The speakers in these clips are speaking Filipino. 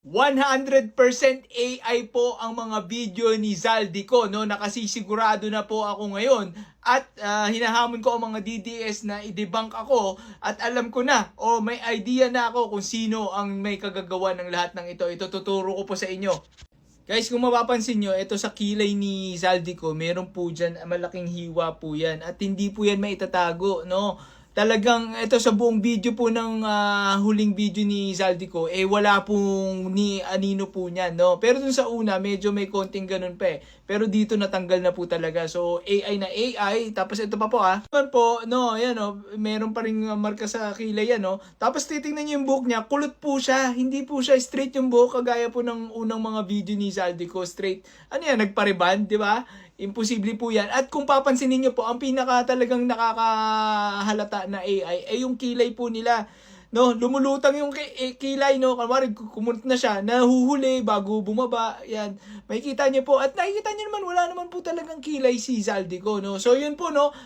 100% AI po ang mga video ni Zaldico, no? Nakasisigurado na po ako ngayon at hinahamon ko ang mga DDS na i-debunk ako at alam ko na o may idea na ako kung sino ang may kagagawa ng lahat ng ito. Ito tuturo ko po sa inyo. Guys, kung mapapansin nyo, ito sa kilay ni Zaldico, meron po dyan malaking hiwa po yan at hindi po yan maitatago, no? Talagang ito sa buong video po ng huling video ni Zaldico, wala pong ni anino po niyan, no? Pero dun sa una, medyo may konting ganun pa eh. Pero dito natanggal na po talaga. So AI na AI, tapos ito pa po naman po, no, ayan no, meron pa ring marka sa kilay yan, no? Tapos titingnan niyo yung buhok niya, kulot po siya. Hindi po siya straight yung buhok kagaya po ng unang mga video ni Zaldico, straight. Ano yan, nagpariban, di ba? Imposible po yan. At kung papansinin nyo po, ang pinaka talagang nakakahalata na AI ay yung kilay po nila. No, lumulutang yung kilay, no. Kunwari, kumunot na siya, nahuhuli bago bumaba. Yan. Makikita niyo po. At nakikita niyo naman, wala naman po talagang kilay si Zaldico, no. So, yun po, no.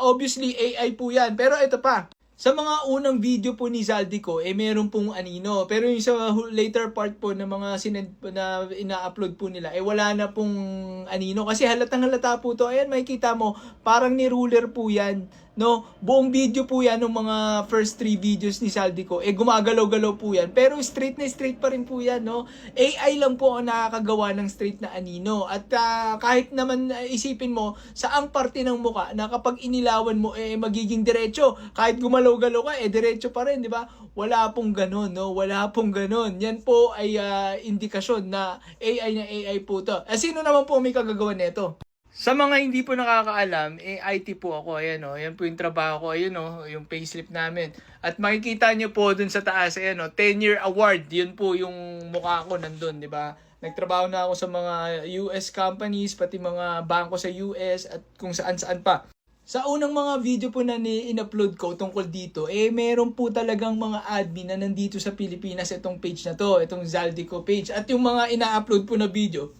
Obviously, AI po yan. Pero ito pa. Sa mga unang video po ni Zaldico, meron pong anino. Pero yung sa later part po ng mga na ina-upload po nila, wala na pong anino. Kasi halatang halata po to. Ayan, makikita mo, parang ni ruler po yan. No, buong video po yan ng mga first 3 videos ni Zaldico, gumagalaw-galaw po yan. Pero straight na straight pa rin po yan, no. AI lang po ang nakakagawa ng straight na anino. At kahit naman isipin mo, saang parte ng muka na kapag inilawan mo, magiging diretso. Kahit gumalaw-galaw ka, diretso pa rin, di ba? Wala pong ganun, no. Wala pong ganun. Yan po ay indikasyon na AI po to. Sino naman po may kagagawa nito? Sa mga hindi po nakakaalam, IT po ako. Ayan o, ayan po yung trabaho ko. Ayan o, yung payslip namin. At makikita nyo po dun sa taas, ayan o, 10-year award. Yun po yung mukha ko nandun, di ba? Nagtrabaho na ako sa mga US companies, pati mga bangko sa US at kung saan-saan pa. Sa unang mga video po na in-upload ko tungkol dito, meron po talagang mga admin na nandito sa Pilipinas itong page na to, itong Zaldico page. At yung mga ina-upload po na video,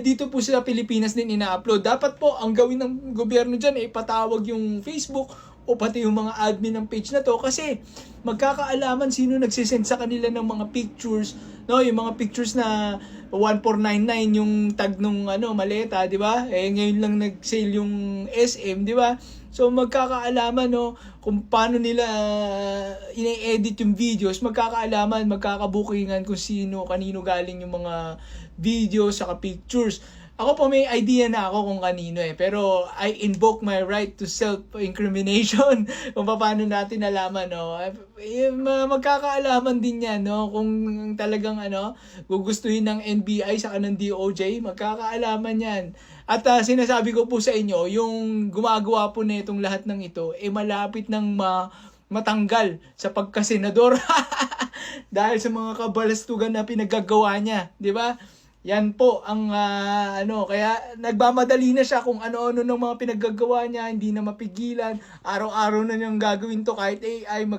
dito po sa Pilipinas din ina-upload. Dapat po ang gawin ng gobyerno dyan ipatawag yung Facebook o pati yung mga admin ng page na to kasi magkakaalaman sino nagsisend sa kanila ng mga pictures, no, yung mga pictures na 1499 yung tag nung maleta, di ba? Ngayon lang nag-sale yung SM, di ba? So magkakaalaman, no, kung paano nila ine-edit yung videos, magkakaalaman, magkakabukingan kung sino, kanino galing yung mga videos saka pictures. Ako po may idea na ako kung kanino pero I invoke my right to self-incrimination kung paano natin nalaman, no. Magkakaalaman din yan, no, kung talagang gugustuhin ng NBI saka ng DOJ, magkakaalaman yan. At sinasabi ko po sa inyo, yung gumagawa po na itong lahat ng ito, malapit ng matanggal sa pagkasenador dahil sa mga kabalastugan na pinagagawa niya, di ba? Yan po ang kaya nagmamadali na siya kung ano-ano ng mga pinaggagawa niya, hindi na mapigilan. Araw-araw na niyang gagawin to kahit AI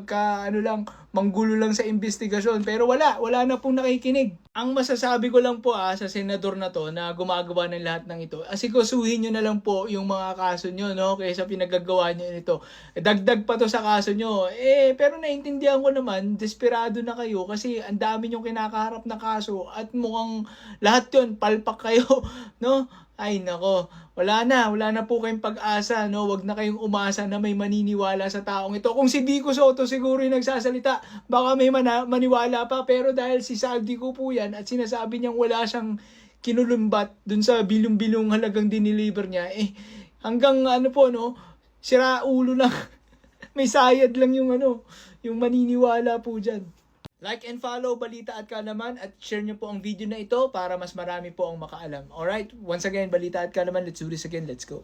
manggulo lang sa investigasyon. Pero wala na pong nakikinig. Ang masasabi ko lang po sa senador na to na gumagawa ng lahat ng ito, asikasuhin nyo na lang po yung mga kaso nyo, no, kaysa pinagagawa nyo nito. Dagdag pa to sa kaso nyo. Pero naintindihan ko naman, desperado na kayo kasi ang dami nyong kinakaharap na kaso at mukhang lahat yun, palpak kayo, no? Ay nako, wala na po kayong pag-asa, no? Wag na kayong umasa na may maniniwala sa taong ito. Kung si Vico Soto siguro yung nagsasalita, baka may maniwala pa, pero dahil si Zaldico po yan at sinasabi niyang wala siyang kinulumbat dun sa bilong-bilong halagang diniliver niya, hanggang sira ulo lang. May sayad lang yung yung maniniwala po dyan. Like and follow Balita at Kaalaman at share nyo po ang video na ito para mas marami po ang makaalam. Alright, once again, Balita at Kaalaman, let's do this again, let's go.